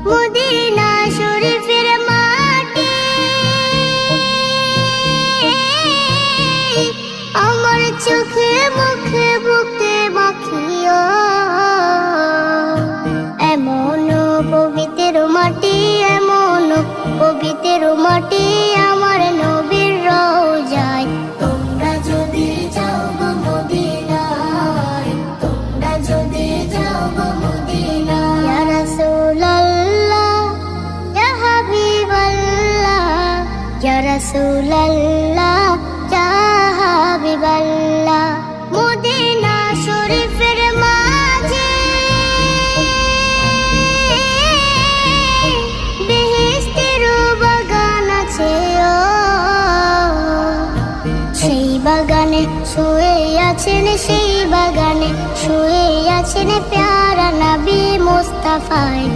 Medina শরীফের মাটি আমার চোখে মুখে বুকে মাখিও। এমন পবিত্র মাটি, এমন পবিত্র মাটি আমার নবীর রওজায়। তোমরা যদি যাও গো মদিনায়, তোমরা যদি যাও গো মদিনায়। ইয়া রাসূলুল্লাহ, ইয়া হাবিবাল্লাহ, ইয়া রাসূলুল্লাহ, ইয়া হাবিবাল্লাহ। মদিনা শরীফের মাঝে বেহেশতের বাগান আছে ও। সেই বাগানে শুয়ে আছেন, সেই বাগানে শুয়ে আছেন প্যারা নবী মুস্তাফায়।